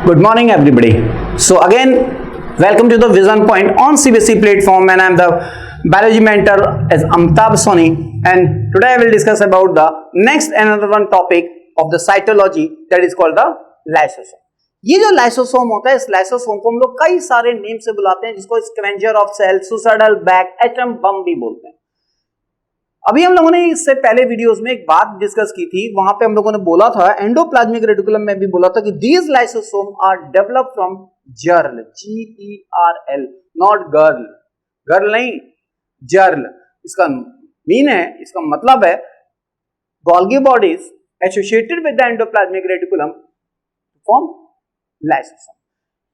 Good morning, everybody. So again, welcome to the Vision Point on CBSE platform, and I am the biology mentor as Amitabh Soni. And today I will discuss about the next another one topic of the cytology that is called the lysosome. ये जो lysosome होता है, इस lysosome को हम लोग कई सारे नेम से बुलाते हैं, जिसको scavenger of cell, suicidal bag, atom bomb भी बोलते हैं. अभी हम लोगों ने इससे पहले वीडियोस में एक बात डिस्कस की थी. वहां पे हम लोगों ने बोला था, एंडोप्लाज्मिक रेटिकुलम में भी बोला था कि these lysosome are developed from GERL, GERL, not girl. Girl नहीं, जर्ल. इसका मीन है, इसका मतलब है Golgi bodies associated with the endoplasmic reticulum form lysosome.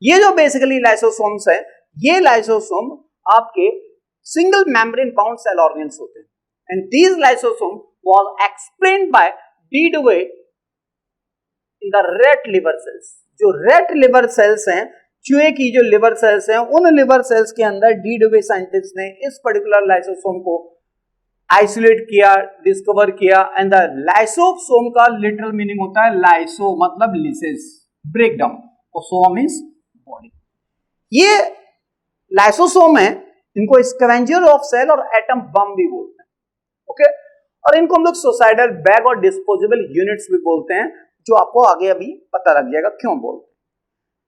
ये जो बेसिकली लाइसोसोम्स है, ये लाइसोसोम आपके single membrane bound cell organs होते हैं. And these lysosome was explained by D. Dewey in the rat liver cells. जो rat liver cells हैं, चूहे की जो liver cells हैं, उन liver cells के अंदर D. Dewey साइंटिस्ट ने इस particular lysosome को isolate किया, discover किया. And the lysosome का literal meaning होता है lyso मतलब lysis, breakdown, और some is body. ये lysosome है, इनको scavenger of cell और atom bomb भी बोलते हैं. ओके, और इनको हम लोग सुसाइडल बैग और डिस्पोजेबल यूनिट्स भी बोलते हैं, जो आपको आगे अभी पता लग जाएगा क्यों बोलते हैं.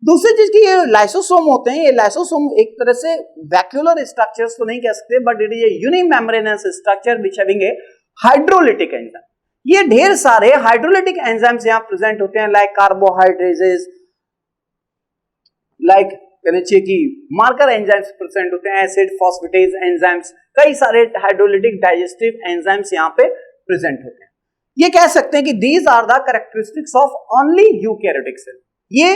दूसरी चीज की, ये लाइसोसोम होते हैं. ये लाइसोसोम एक तरह से वैक्यूलर स्ट्रक्चर्स तो नहीं कह सकते, but it is a unimembranous structure which having a hydrolytic enzyme. ये ढेर सारे हाइड्रोलिटिक एंजाइम्स यहां प्रेजेंट होते हैं, लाइक कार्बोहाइड्रेजेस, लाइक की मार्कर एंजाइम्स प्रेजेंट होते हैं, एसिड फॉस्फेटेज एंजाइम्स, कई सारे हाइड्रोलिटिक डाइजेस्टिव एंजाइम्स यहां पे प्रेजेंट होते हैं. ये कह सकते हैं कि these are the characteristics of only eukaryotic cell. ये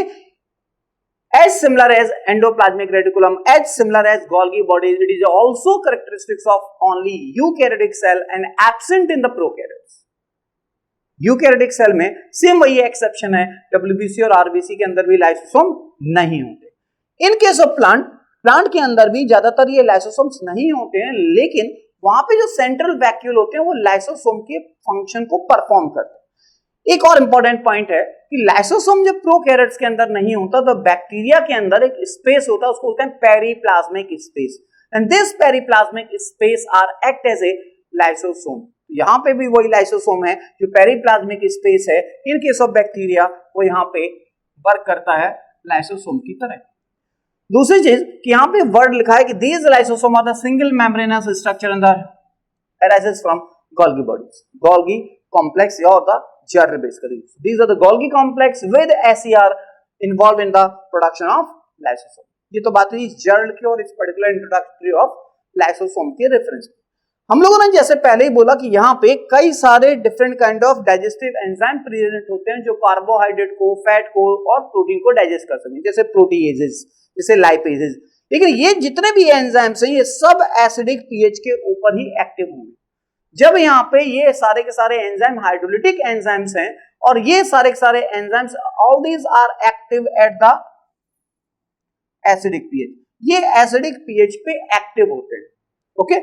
as similar as endoplasmic reticulum, as similar as Golgi bodies, it is also characteristics of only eukaryotic cell and absent in the prokaryotes. Eukaryotic cell में same वही exception है, WBC और RBC के अंदर भी lysosome नहीं होते. इन केस ऑफ प्लांट के अंदर भी ज्यादातर ये लाइसोसोम्स नहीं होते हैं, लेकिन वहां पे जो सेंट्रल वैक्यूल होते हैं वो लाइसोसोम के फंक्शन को परफॉर्म करते हैं. एक और इंपॉर्टेंट पॉइंट है कि लाइसोसोम जब प्रोकैरियोट्स के अंदर नहीं होता, तो बैक्टीरिया के अंदर एक स्पेस होता है, उसको बोलते हैं periplasmic space. And this periplasmic space are act as a lysosome. यहां पे भी वही लाइसोसोम है जो पेरिप्लाज्मिक स्पेस है. इन केस ऑफ बैक्टीरिया वो यहां पे वर्क करता है लाइसोसोम की तरह. दूसरी चीज कि यहां पे वर्ड लिखा है कि these lysosome are the single membranous structure in the arises from Golgi bodies. Golgi complex और the GERL basically. These are the Golgi complex with SER involve in the production of lysosome. ये तो बात हुई GERL की और इस particular introductory of lysosome के reference. हम लोगों ने जैसे पहले ही बोला कि यहाँ पे कई सारे different kind of digestive enzyme present होते हैं, जो कार्बोहाइड्रेट को, फैट को और प्रोटीन को डाइजेस्ट कर सकें, जैसे प्रोटीएजेस, जैसे लाइपेजेस. लेकिन ये जितने भी एंजाइम्स हैं, ये सब एसिडिक पीएच के ऊपर ही एक्टिव होंगे. जब यहाँ पे ये सारे के सारे एंजाइम हाइड्रोलिटिक एंजाइम्स हैं, और ये सारे के सारे enzymes all these are active at the acidic pH. ये एसिडिक पीएच पे एक्टिव होते हैं. ओके,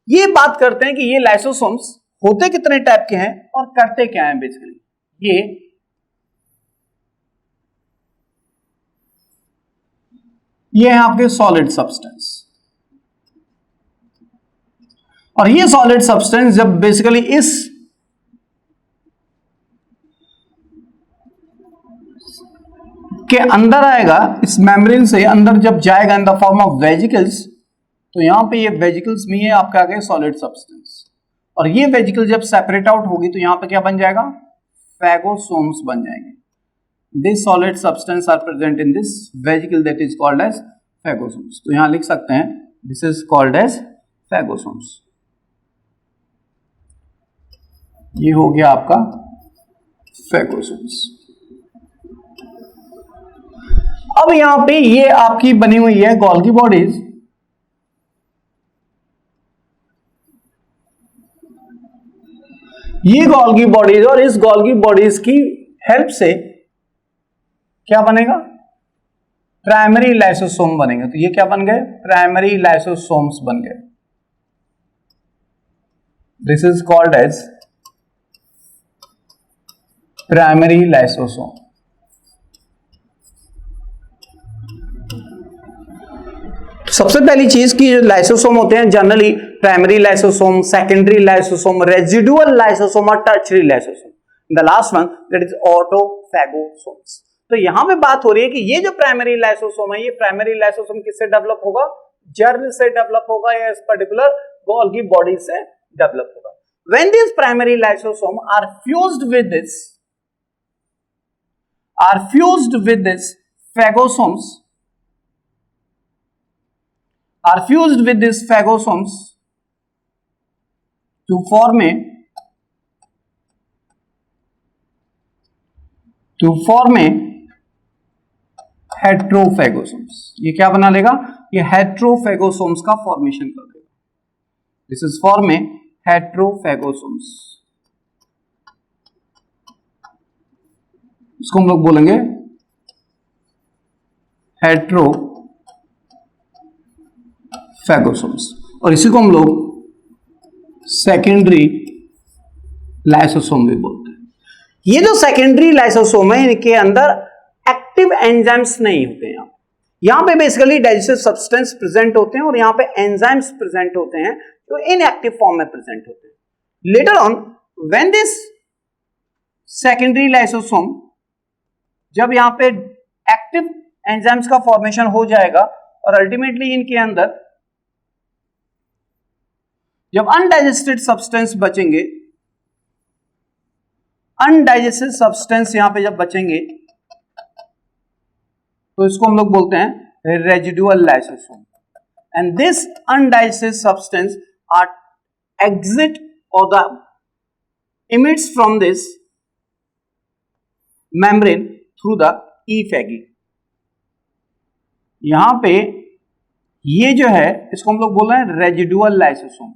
ये बात करते हैं कि ये लाइसोसोम्स होते कितने टाइप के हैं और करते क्या हैं बेसिकली. ये है आपके सॉलिड सब्सटेंस, और ये सॉलिड सब्सटेंस जब बेसिकली इस के अंदर आएगा, इस मेम्ब्रेन से अंदर जब जाएगा in the form of vesicles, तो यहां पे ये वेजिकल्स में ये आपका आ गया सॉलिड सब्सटेंस. और ये वेजिकल जब सेपरेट आउट होगी तो यहां पे क्या बन जाएगा, फैगोसोम्स बन जाएंगे. This solid substance are present in this vesicle that is called as phagosomes. तो यहां लिख सकते हैं this is called as phagosomes. ये हो गया आपका phagosomes. अब यहां पे ये आपकी बनी हुई है गोल्गी बॉडीज. ये गोल्गी बॉडीज, और इस गोल्गी बॉडीज की हेल्प से क्या बनेगा, प्राइमरी लाइसोसोम बनेंगे. तो ये क्या बन गए, प्राइमरी लाइसोसोम्स बन गए. This is called as primary lysosome. सबसे पहली चीज की जो लाइसोसोम होते हैं generally primary lysosome, secondary lysosome, residual lysosome और tertiary lysosome. The last one that is autophagosomes. तो यहां पे बात हो रही है कि ये जो प्राइमरी लाइसोसोम है, ये प्राइमरी लाइसोसोम किससे डेवलप होगा? जर्म से डेवलप होगा या इस पर्टिकुलर गोल्गी बॉडी से डेवलप होगा। When these primary lysosome are fused with this phagosomes, to form a heterophagosomes। ये क्या बना लेगा? ये heterophagosomes का फॉर्मेशन कर देगा। दिस इज फॉर्म ए हेट्रोफैगोसोम्स। इसको हम लोग बोलेंगे हेट्रोफैगोसोम्स और इसी को हम लोग सेकेंडरी लाइसोसोम भी बोलते हैं। ये जो सेकेंडरी लाइसोसोम है इनके अंदर एक्टिव एंजाइम्स नहीं होते हैं। यहां पे बेसिकली डाइजेस्टिव सब्सटेंस प्रेजेंट होते हैं और यहां पे एंजाइम्स प्रेजेंट होते हैं जो इनएक्टिव फॉर्म में प्रेजेंट होते हैं। Later on when this secondary lysosome, जब यहां पे एक्टिव एंजाइम्स का फॉर्मेशन हो जाएगा और अल्टीमेटली इनके अंदर जब अनडाइजेस्टेड सब्सटेंस बचेंगे, अनडाइजेस्टेड सब्सटेंस यहां पे जब बचेंगे तो इसको हम लोग बोलते हैं residual lysosome. And this undigested substance are exit or the emits from this membrane through the E-phagy। यहां पे ये जो है इसको हम लोग बोल रहे हैं रेजिडुअल लाइसोसोम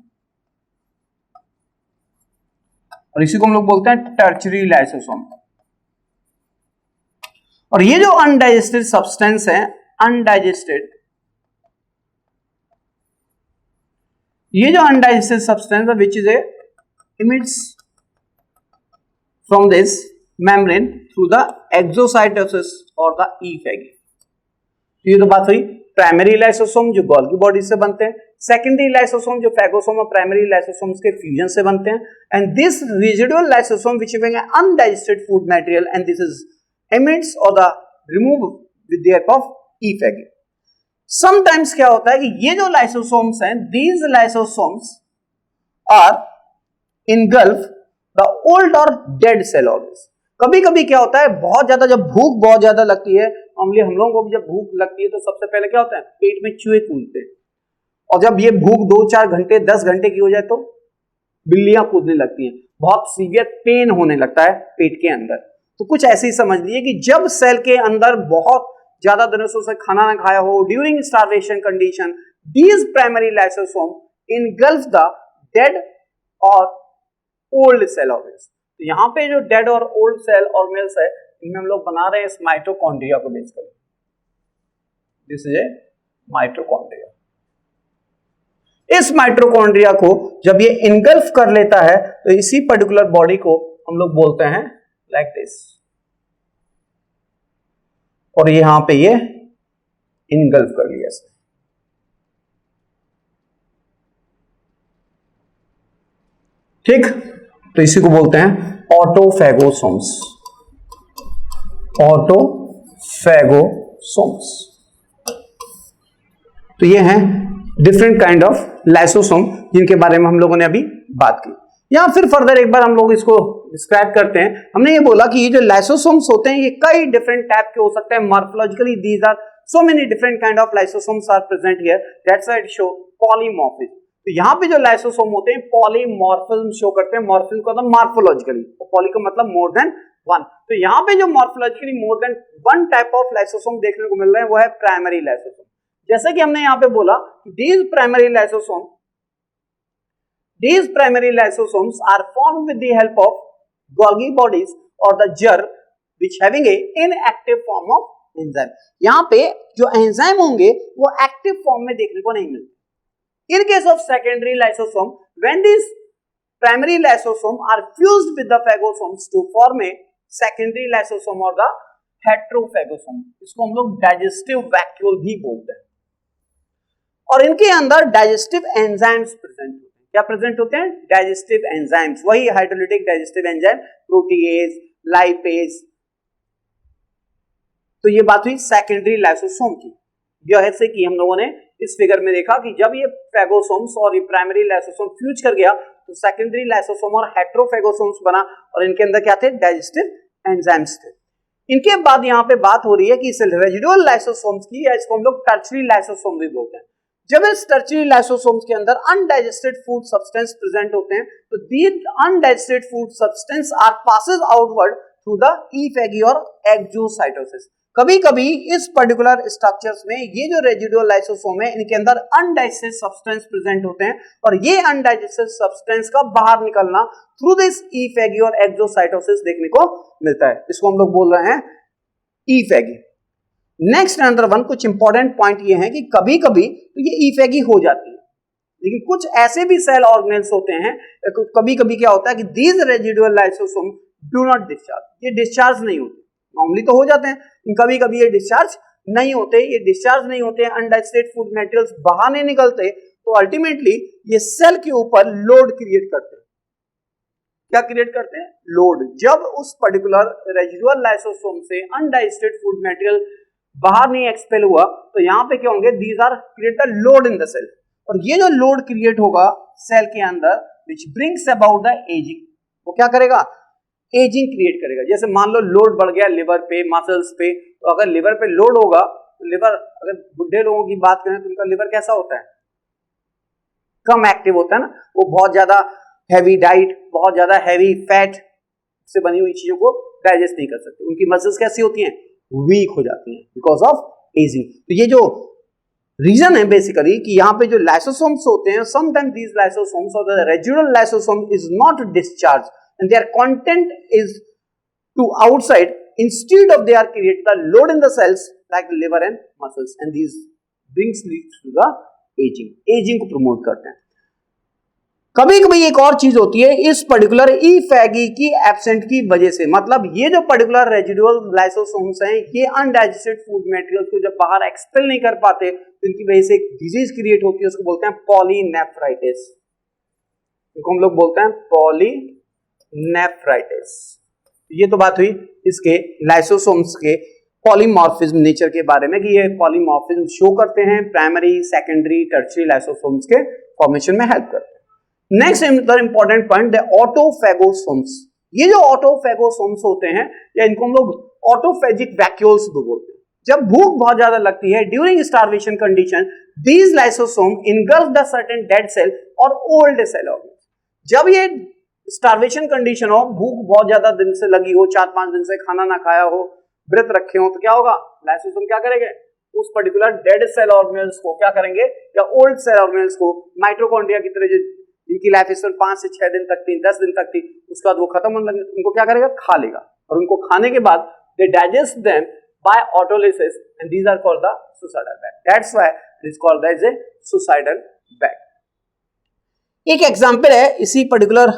और इसी को हम लोग बोलते हैं टर्शियरी लाइसोसोम। और ये जो अनडाइजेस्टेड सब्सटेंस है, ये जो अनडाइजेस्टेड सब्सटेंस है which is emits from this membrane through the exocytosis or the E-phagy। तो ये तो बात हुई प्राइमरी लाइसोसोम जो गोल्गी बॉडी से बनते हैं, सेकेंडरी लाइसोसोम जो फैगोसोम और प्राइमरी लाइसोसोम्स के फ्यूजन से बनते हैं, and this residual lysosome which having undigested food material and this is emits or the remove with the help of E-phagy। Sometimes क्या होता है कि ये जो लाइसोसोम्स हैं, these lysosomes are engulf the old और डेड सेल ऑर्गन्स। कभी कभी क्या होता है, बहुत ज्यादा जब भूख बहुत ज्यादा लगती है, नॉर्मली हम लोगों को भी जब भूख लगती है तो सबसे पहले क्या होता है, पेट में चूहे कूदते हैं। और जब ये भूख 2-4 घंटे 10 घंटे की हो जाए तो बिल्लियां कूदने लगती हैं, बहुत सीवियर पेन होने लगता है पेट के अंदर। तो कुछ ऐसे ही समझ लीजिए कि जब सेल के अंदर बहुत ज्यादा दिनों से खाना ना खाया हो, during starvation condition, these primary lysosome engulf the dead और ओल्ड सेल ऑर्गन्स। तो यहां पे जो डेड और ओल्ड सेल ऑर्गन्स है इनमें हम लोग बना रहे हैं इस माइटोकॉन्ड्रिया को बेस करके। This is a mitochondria. इस माइटोकॉन्ड्रिया को जब ये इनगल्फ कर लेता है तो इसी पर्टिकुलर बॉडी को हम लोग बोलते हैं लाइक दिस, और यहां पे ये इनगल्फ कर लिया इसने। ठीक, तो इसी को बोलते हैं ऑटोफैगोसोम्स। तो ये हैं डिफरेंट काइंड ऑफ लाइसोसोम जिनके बारे में हम लोगों ने अभी बात की। या फिर फर्दर एक बार हम लोग इसको डिस्क्राइब करते हैं। हमने ये बोला कि ये जो लाइसोसोम्स होते हैं ये कई डिफरेंट टाइप के हो सकते हैं। Morphologically these are so many different kind of lysosomes are present here, that's why it show polymorphism. तो यहाँ पे जो लाइसोसोम होते हैं पॉलीमॉर्फिज्म शो करते हैं। मॉर्फिज्म का मतलब मॉर्फोलॉजिकली, पॉली का मतलब मोर देन वन। तो यहाँ पे जो morphologically more than one type of lysosome देखने को मिल रहे हैं वो है प्राइमरी लाइसोसोम। जैसे कि हमने यहाँ पे बोला these primary lysosomes are formed with the help of Golgi bodies or the germ which having a inactive form of enzyme। यहाँ पे जो एंजाइम होंगे वो एक्टिव फॉर्म में देखने को नहीं मिलते। In case of secondary lysosome, when these primary lysosome are fused with the phagosomes to form a secondary lysosome or the heterophagosome, इसको हम लोग डाइजेस्टिव वैक्यूल भी बोलते हैं। और इनके अंदर डाइजेस्टिव एंजाइम्स प्रेजेंट होते हैं। क्या प्रेजेंट होते हैं? डाइजेस्टिव एंजाइम्स, वही hydrolytic digestive enzyme, protease, lipase. तो ये बात हुई सेकेंडरी लाइसोसोम की। जैसे कि हम लोगों ने इस फिगर में देखा कि जब ये फेगोसोम्स और ये प्राइमरी लाइसोसोम फ्यूज कर गया तो सेकेंडरी लाइसोसोम और हेट्रोफेगोसोम्स बना, और इनके अंदर क्या थे? डाइजेस्टिव एंजाइम्स थे। इनके बाद यहाँ पे बात हो रही है कि इस रेजिडुअल लाइसोसोम्स की, या इसको हम लोग टर्शियरी लाइसोसोम भी बोलते हैं। जब इस टर्शियरी लाइसोसोम्स के अंदर अनडाइजेस्टेड फूड सब्सटेंस प्रेजेंट होते हैं तो these undigested food substance are passes outward through the ईफेगी और एक्सोसाइटोसिस। कभी कभी इस पर्टिकुलर स्ट्रक्चर्स में ये जो रेजिडुअल लाइसोसोम है इनके अंदर अनडाइजेस्टेड सब्सटेंस प्रेजेंट होते हैं, और ये अनडाइजेस्टेड सब्सटेंस का बाहर निकलना थ्रू दिस ईफेगी और एक्सोसाइटोसिस देखने को मिलता है। इसको हम लोग बोल रहे हैं ईफेगी। नेक्स्ट अनदर वन, कुछ इंपॉर्टेंट पॉइंट ये है कि कभी कभी तो ये ईफेगी हो जाती है, लेकिन कुछ ऐसे भी सेल ऑर्गेनेल्स होते हैं, कभी कभी क्या होता है कि these residual lysosome do not discharge, ये डिस्चार्ज नहीं होते। नॉर्मली तो हो जाते हैं, कभी कभी ये डिस्चार्ज नहीं होते। ये डिस्चार्ज नहीं होते, अनडाइजेस्टेड फूड मटेरियल्स बाहर नहीं निकलते, तो अल्टीमेटली ये सेल के ऊपर लोड क्रिएट करते हैं। क्या क्रिएट करते हैं? लोड। जब उस पर्टिकुलर रेजिडुअल लाइसोसोम से अनडाइजेस्टेड फूड मटेरियल बाहर नहीं एक्सपेल हुआ तो यहाँ पे क्या होंगे? These are create the load in the cell, और ये जो लोड क्रिएट होगा सेल के अंदर which brings about the ageing, वो क्या करेगा? एजिंग क्रिएट करेगा। जैसे मान लो लोड बढ़ गया लिवर पे, मसल्स पे, तो अगर लिवर पे लोड होगा तो लिवर, अगर बुढ़े लोगों की बात करें तो उनका लिवर कैसा होता है? कम एक्टिव होता है ना, वो बहुत ज्यादा हैवी डाइट, बहुत ज्यादा हैवी फैट से बनी हुई चीजों को डाइजेस्ट नहीं कर सकते। उनकी मसल्स कैसी होती हैं? वीक हो जाती हैं बिकॉज ऑफ एजिंग। तो ये जो रीजन है बेसिकली कि यहाँ पे जो लाइसोसोम्स होते हैं, समटाइम्स दीज लाइसोसोम्स और the residual lysosome is not discharge and their content is to outside, instead of they are create the load in the cells like the liver and muscles, and these brings leads to the aging को promote करते हैं। कभी कभी एक और चीज होती है इस पर्टिकुलर ईफेगी की एब्सेंट की वजह से, मतलब ये जो पर्टिकुलर रेजिडुअल लाइसोसोम्स हैं ये अनडाइजेस्टेड फूड मटेरियल को जब बाहर एक्सपेल नहीं कर पाते तो इनकी वजह से एक डिजीज क्रिएट होती है, उसको बोलते हैं पॉलीनेफ्राइटिस। इनको हम लोग बोलते हैं पॉलीनेफ्राइटिस। ये तो बात हुई इसके लाइसोसोम्स के पॉलीमॉर्फिज्म नेचर के बारे में कि ये पॉलीमॉर्फिज्म शो करते हैं, प्राइमरी, सेकेंडरी, टर्शियरी लाइसोसोम्स के फॉर्मेशन में हेल्प करते हैं। Next important point, the autophagosomes. ये जो ऑटोफेगोसोम्स होते हैं या इनको हम लोग ऑटोफेजिक वैक्यूल्स भी बोलते हैं। जब भूख बहुत ज्यादा लगती है during starvation condition, these lysosome engulf the certain dead cell और ओल्ड सेल ऑर्गेन्स। जब ये स्टार्वेशन कंडीशन हो, भूख बहुत ज्यादा दिन से लगी हो, 4-5 दिन से खाना ना खाया हो, व्रत रखे हो, तो क्या होगा? लाइसोसोम क्या करेंगे? उस पर्टिकुलर डेड सेल ऑर्गेनेल्स को क्या करेंगे, या ओल्ड सेल ऑर्गेनेल्स को, माइटोकॉन्ड्रिया की तरह जो इनकी लाइफ स्पैन 5 से 6 दिन तक थी, 10 दिन तक थी, उसके बाद वो खत्म होने लगे, उनको क्या करेगा? खा लेगा, और उनको खाने के बाद they digest them by autolysis and these are called the suicidal bag. That's why it is called as a suicidal bag. एक एग्जांपल है इसी पर्टिकुलर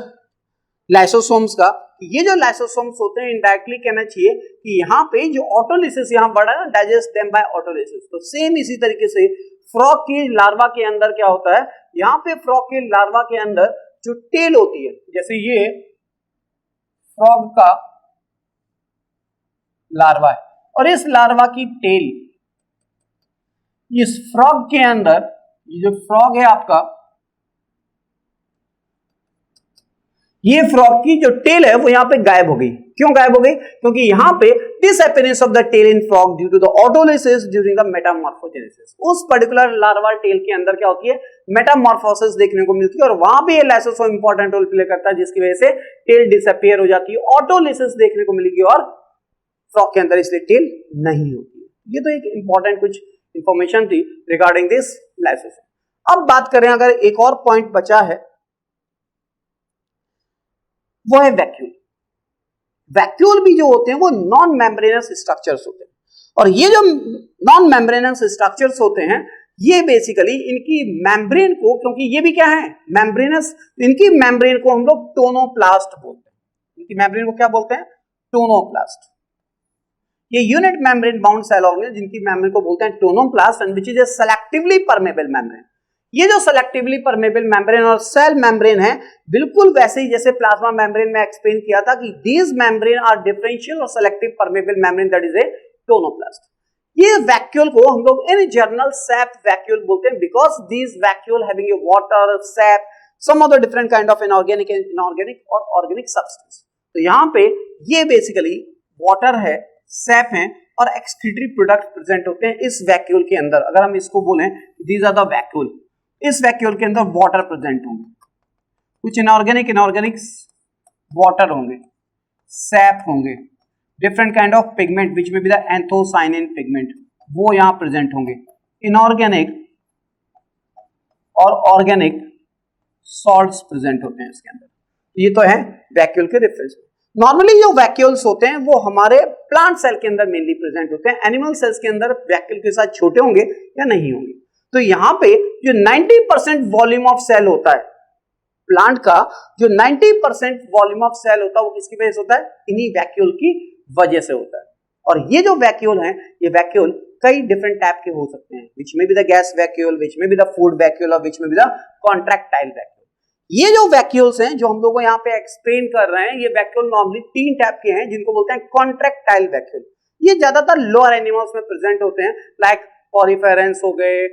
लाइसोसोम्स का। ये जो लाइसोसोम्स होते हैं इनडायरेक्टली कहना चाहिए कि यहाँ पे जो ऑटोलिसिस यहाँ बढ़ा है, डाइजेस्ट देम बाय ऑटोलिसिस, तो सेम इसी तरीके से फ्रॉग की लार्वा के अंदर क्या होता है? यहाँ पे फ्रॉग के लार्वा के अंदर जो टेल होती है, जैसे ये फ्रॉग का लार्वा है और इस लार्वा की टेल, इस फ्रॉग के अंदर ये जो फ्रॉग है आपका, ये फ्रॉग की जो टेल है वो यहाँ पे गायब हो गई। क्यों गायब हो गई? क्योंकि यहाँ पे disappearance of the tail in frog due to the autolysis during the metamorphogenesis. उस पर्टिकुलर लार्वा टेल के अंदर क्या होती है? मेटामॉर्फोसिस देखने को मिलती है, और वहां पे ये लाइसोसोम इंपॉर्टेंट रोल प्ले करता है, जिसकी वजह से टेल डिसअपीयर हो जाती है, ऑटोलिसिस देखने को मिलेगी, और फ्रॉग के अंदर इसलिए टेल नहीं होती है। ये तो एक इंपॉर्टेंट कुछ इंफॉर्मेशन थी रिगार्डिंग दिस लाइसोसोम। अब बात करें, अगर एक और पॉइंट बचा है वो है वैक्यूल। वैक्यूल भी जो होते हैं वो नॉन मेम्ब्रेनस स्ट्रक्चर्स होते हैं, और ये जो नॉन मेम्ब्रेनस स्ट्रक्चर्स होते हैं ये बेसिकली इनकी मेम्ब्रेन को, क्योंकि ये भी क्या है? मेम्ब्रेनस, इनकी मेम्ब्रेन को हम लोग टोनोप्लास्ट बोलते हैं। इनकी मेम्ब्रेन को क्या बोलते हैं? टोनोप्लास्ट। ये unit membrane bound cell organelle जिनकी मेम्ब्रेन को बोलते हैं tonoplast and which is a selectively permeable membrane. ये जो सेलेक्टिवली परमेबल मेम्ब्रेन और सेल मेम्ब्रेन है बिल्कुल वैसे ही जैसे प्लाज्मा मेम्ब्रेन में एक्सप्लेन किया था कि दीज मेम्ब्रेन आर डिफरेंशियल और selective permeable membrane that is a tonoplast. ये वैक्यूल को हम लोग इन जनरल सैप वैक्यूल बोलते हैं because these vacuole having a water sap some of the different kind of inorganic and inorganic और organic substance. तो यहाँ पे ये बेसिकली वाटर है, सैप है और एक्सक्रीटरी प्रोडक्ट प्रेजेंट होते हैं इस वैक्यूल के अंदर। अगर हम इसको बोलें दीज आर द वैक्यूल, इस वैक्यूल के अंदर वाटर प्रेजेंट होंगे, कुछ इनऑर्गेनिक वाटर होंगे, सैप होंगे, different kind of pigment which में भी द एंथोसाइनिन पिगमेंट वो यहां प्रेजेंट होंगे, इनऑर्गेनिक और ऑर्गेनिक सॉल्ट्स प्रेजेंट होते हैं इसके अंदर। ये तो है वैक्यूल के रेफरेंस। नॉर्मली जो वैक्यूल्स होते हैं वो हमारे प्लांट सेल के अंदर मेनली प्रेजेंट होते हैं, एनिमल सेल्स के अंदर वैक्यूल के साथ छोटे होंगे या नहीं होंगे। तो यहाँ पे जो 90% वॉल्यूम ऑफ सेल होता है प्लांट का, जो 90% वॉल्यूम ऑफ सेल होता है वो किसकी वजह से होता है, इन्हीं वैक्यूल की वजह से होता है। और ये जो वैक्यूल हैं, ये वैक्यूल कई डिफरेंट टाइप के हो सकते हैं, विच में भी द गैस वैक्यूल, विच में भी द फूड वैक्यूल और विच में भी द कॉन्ट्रैक्टाइल वैक्यूल। ये जो वैक्यूल्स हैं जो हम लोगों यहाँ पे एक्सप्लेन कर रहे हैं, ये वैक्यूल नॉर्मली 3 टाइप के हैं जिनको बोलते हैं कॉन्ट्रैक्टाइल वैक्यूल। ये ज्यादातर लोअर एनिमल्स में प्रेजेंट होते हैं, लाइक पॉरीफेरेंस हो गए,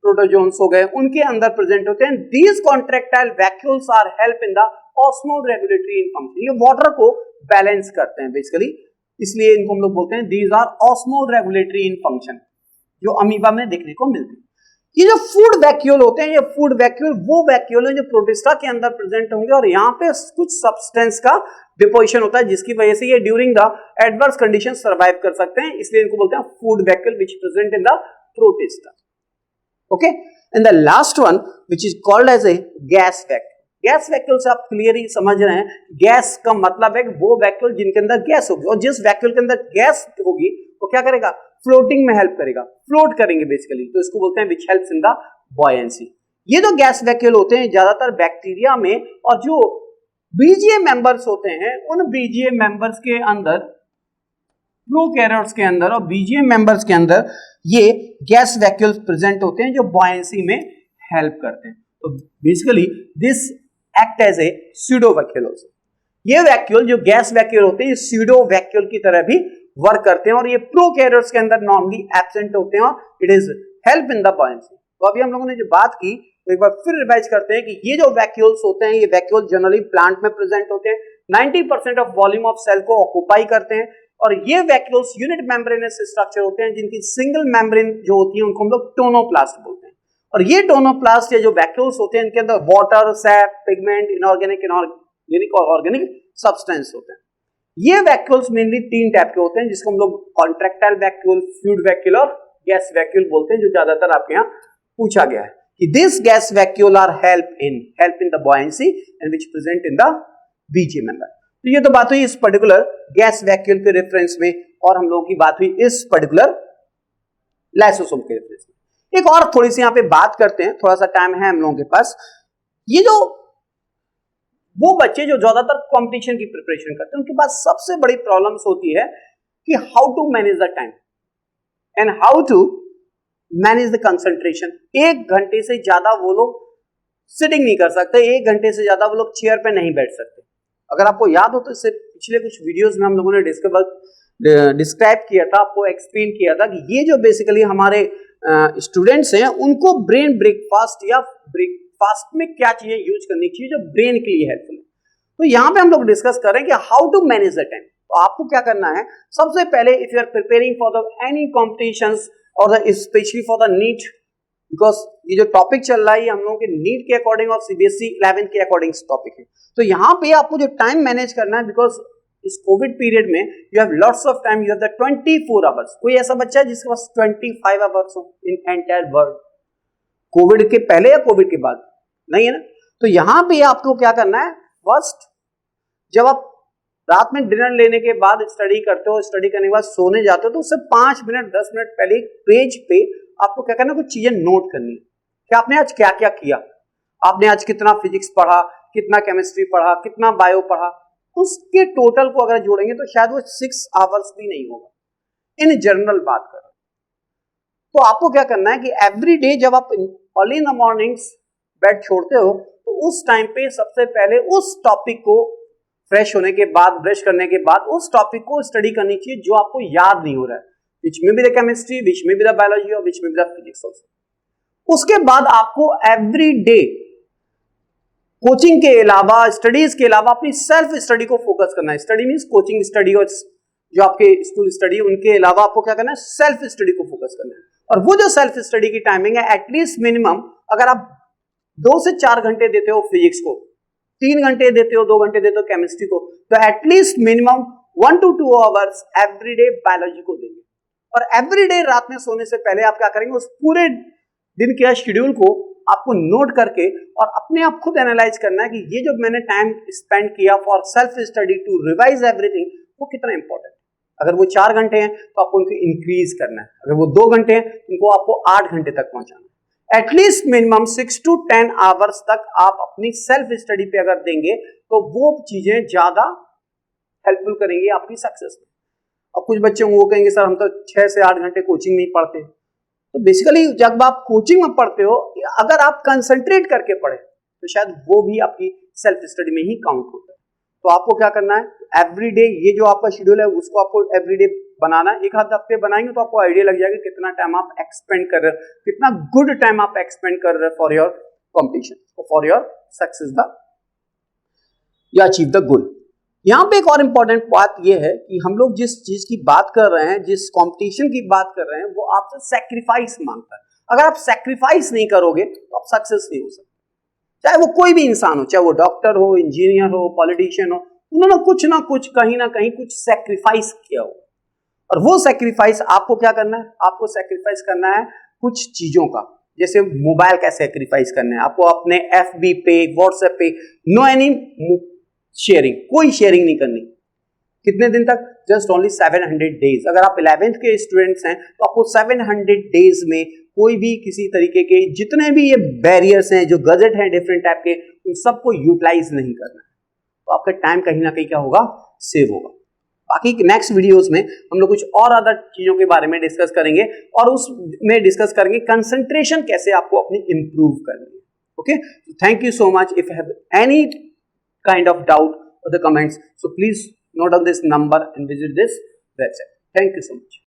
प्रोटोजोन्स हो गए, उनके अंदर प्रेजेंट होते हैं। These contractile vacuoles are help in the osmoregulatory function. ये वाटर को बैलेंस करते हैं बेसिकली, इसलिए इनको हम लोग बोलते हैं these are osmoregulatory in function, जो अमीबा में देखने को मिलते हैं। ये जो फूड वैक्यूल होते हैं, ये फूड वैक्यूल वो वैक्यूल है जो प्रोटिस्टा के अंदर प्रेजेंट होंगे और यहाँ पे कुछ सब्सटेंस का डिपोजिशन होता है जिसकी वजह से ये during the adverse condition survive कर सकते हैं, इसलिए इनको बोलते हैं food vacuole which present in the protista. Okay, and the last one which is called as a gas vacuole. Gas vacuole से आप क्लियरली समझ रहे हैं, गैस का मतलब है वो वैक्यूल जिनके अंदर गैस होगी, और जिस वैक्यूल के अंदर गैस होगी वो क्या करेगा, फ्लोटिंग में हेल्प करेगा, फ्लोट करेंगे बेसिकली, तो इसको बोलते हैं which helps in the buoyancy. ये जो गैस वैक्यूल होते हैं ज्यादातर बैक्टीरिया में, और जो बीजीए मेंबर्स होते हैं उन बीजीए मेंबर्स के अंदर, प्रोकैरियोट्स के अंदर और बीजीए मेंबर्स के अंदर ये गैस वैक्यूल्स प्रेजेंट होते हैं जो बॉयंसी में हेल्प करते हैं। तो basically this act as a pseudo vacuole also. ये वैक्यूल जो गैस वैक्यूल होते हैं ये स्यूडो वैक्यूल की तरह भी वर्क करते हैं और ये प्रोकैरियोट्स के अंदर नॉर्मली एब्सेंट होते हैं और it is help in the buoyancy. तो अभी हम लोगों ने जो बात की तो एक बार फिर रिवाइज करते हैं कि ये जो वैक्यूल्स होते हैं, ये वैक्यूल जनरली प्लांट में प्रेजेंट होते हैं, 90% ऑफ वॉल्यूम ऑफ सेल को ऑक्यूपाई करते हैं, और ये वैक्यूल्स यूनिट मेम्ब्रेनस स्ट्रक्चर होते हैं जिनकी सिंगल मेम्ब्रेन जो होती है उनको हम लोग टोनोप्लास्ट बोलते हैं। और ये टोनोप्लास्ट या जो वैक्यूल्स होते हैं इनके अंदर वाटर, सैप, पिगमेंट, इनऑर्गेनिक और ऑर्गेनिक सब्सटेंस होते हैं। ये वैक्यूल्स मेनली 3 टाइप के होते हैं जिसको हम लोग कॉन्ट्रैक्टाइल वैक्यूल, फ्लूइड वैक्यूल और गैस वैक्यूल बोलते हैं, जो ज्यादातर आपके यहाँ पूछा गया है कि this gas vacuole are help in the buoyancy and which present in the BGA member. तो ये तो बात हुई इस पर्टिकुलर गैस वैक्यूल के रेफरेंस में, और हम लोगों की बात हुई इस पर्टिकुलर लाइसोसोम के रेफरेंस में। एक और थोड़ी सी यहाँ पे बात करते हैं, थोड़ा सा टाइम है हम लोगों के पास। ये जो वो बच्चे जो ज्यादातर कंपटीशन की प्रिपरेशन करते हैं उनके पास सबसे बड़ी प्रॉब्लम्स होती है कि how to manage the time and how to manage the concentration. 1 घंटे से ज्यादा वो लोग सिटिंग नहीं कर सकते, 1 घंटे से ज्यादा वो लोग चेयर पे नहीं बैठ सकते। अगर आपको याद हो तो इससे पिछले कुछ वीडियोस में हम लोगों ने डिस्क्राइब किया था, आपको एक्सप्लेन किया था कि ये जो बेसिकली हमारे स्टूडेंट्स हैं उनको ब्रेन ब्रेकफास्ट या ब्रेकफास्ट में क्या चीजें यूज करनी चाहिए जो ब्रेन के लिए हेल्पफुल है। तो यहाँ पे हम लोग डिस्कस कर रहे हैं कि how to manage the time. तो आपको क्या करना है, सबसे पहले if you are preparing for the any competitions और specially for the NEET, because ये जो टॉपिक चल रहा है ये हम लोगों के नीट के अकॉर्डिंग और सीबीएसई 11 के अकॉर्डिंग टॉपिक है। तो यहाँ पे आपको जो टाइम मैनेज करना है, बिकॉज इस कोविड पीरियड में you have lots of time, you have the 24 hours. कोई ऐसा बच्चा है जिसके पास 25 आवर्स हो इन एंटायर वर्ल्ड? कोविड के पहले या कोविड के बाद? नहीं है ना। तो यहाँ पे आपको क्या करना है, फर्स्ट जब आप रात में डिनर लेने के बाद स्टडी करते हो, स्टडी करने के बाद सोने जाते हो, तो उससे 5 मिनट 10 मिनट पहले एक पेज पे आपको क्या करना है, कुछ चीजें नोट करनी है कि आपने आज क्या क्या किया, आपने आज कितना फिजिक्स पढ़ा, कितना केमिस्ट्री पढ़ा, कितना बायो पढ़ा। उसके टोटल को अगर जोड़ेंगे तो शायद वो 6 आवर्स भी नहीं होगा। इन जनरल बात कर रहे हैं। तो आपको क्या करना है कि एवरी डे जब आप early in the mornings bed छोड़ते हो तो उस टाइम पे सबसे पहले उस टॉपिक को फ्रेश होने के बाद, ब्रश करने के बाद उस टॉपिक को स्टडी करनी चाहिए जो आपको याद नहीं हो रहा है, विच में बी द केमिस्ट्री, विच में बी द बायोलॉजी और विच में बी द फिजिक्स ऑल्सो। उसके बाद आपको एवरी डे कोचिंग के अलावा, स्टडीज के अलावा अपनी सेल्फ स्टडी को फोकस करना है। स्टडी मींस कोचिंग स्टडी और जो आपके स्कूल स्टडी, उनके अलावा आपको क्या करना है, सेल्फ स्टडी को फोकस करना है। और वो जो सेल्फ स्टडी की टाइमिंग है, एटलीस्ट मिनिमम अगर आप 2 से 4 घंटे देते हो फिजिक्स को, 3 घंटे देते हो, 2 घंटे देते हो केमिस्ट्री को, तो at least minimum 1 to 2 hours everyday biology को देंगे। और एवरीडे रात में सोने से पहले आप क्या करेंगे, उस पूरे दिन के शेड्यूल को आपको नोट करके और अपने आप खुद एनालाइज करना है कि ये जो मैंने टाइम स्पेंड किया for self study to revise everything, वो कितना इंपॉर्टेंट है। अगर वो 4 घंटे हैं तो आपको उनको इंक्रीज करना है, अगर वो 2 घंटे हैं तो उनको आपको 8 घंटे तक पहुंचाना है। एटलीस्ट मिनिमम 6 to 10 आवर्स तक आप अपनी सेल्फ स्टडी पे अगर देंगे तो वो चीजें ज्यादा हेल्पफुल करेंगी आपकी सक्सेस में। अब कुछ बच्चे वो कहेंगे सर हम तो 6 से 8 घंटे कोचिंग में ही पढ़ते हैं। तो बेसिकली जब आप कोचिंग में पढ़ते हो, अगर आप कंसंट्रेट करके पढ़े तो शायद वो भी आपकी सेल्फ स्टडी में ही काउंट होता है। तो आपको क्या करना है, एवरीडे ये जो आपका शेड्यूल है उसको आपको एवरीडे बनाना है। एक आध हफ्ते बनाएंगे तो आपको आइडिया लग जाएगा कितना टाइम आप एक्सपेंड कर रहे हो, कितना गुड टाइम आप एक्सपेंड कर रहे हो for your competition, for your success the या अचीव द गोल। यहाँ पे एक और इंपॉर्टेंट बात ये है कि हम लोग जिस चीज की बात कर रहे हैं, जिस कंपटीशन की बात कर रहे हैं, वो आपसे सैक्रिफाइस मांगता है। अगर आप सैक्रिफाइस नहीं करोगे तो आप सक्सेस नहीं हो सकते। चाहे वो कोई भी इंसान हो, चाहे वो डॉक्टर हो, इंजीनियर हो, पॉलिटिशियन हो, उन्होंने कुछ ना कुछ कहीं ना कहीं कुछ सैक्रिफाइस किया हो। और वो सैक्रिफाइस आपको क्या करना है, आपको सैक्रिफाइस करना है कुछ चीजों का। जैसे मोबाइल का सैक्रिफाइस करना है आपको, अपने FB पे, WhatsApp पे नो एनी शेयरिंग, कोई शेयरिंग नहीं करनी। कितने दिन तक, जस्ट ओनली 700 डेज। अगर आप 11th के स्टूडेंट्स हैं तो आपको 700 डेज में कोई भी किसी तरीके के जितने भी ये बैरियर्स हैं, जो गजेट हैं डिफरेंट टाइप के, उन सबको यूटिलाइज नहीं करना है। तो आपका टाइम कहीं ना कहीं क्या होगा, सेव होगा। बाकी नेक्स्ट वीडियोस में हम लोग कुछ और अदर चीजों के बारे में डिस्कस करेंगे और उसमें डिस्कस करेंगे कंसंट्रेशन कैसे आपको अपनी इंप्रूव करनी है। Okay, thank you so much. If you have any kind of doubt or the comments, so please note down this number and visit this website. Thank you so much.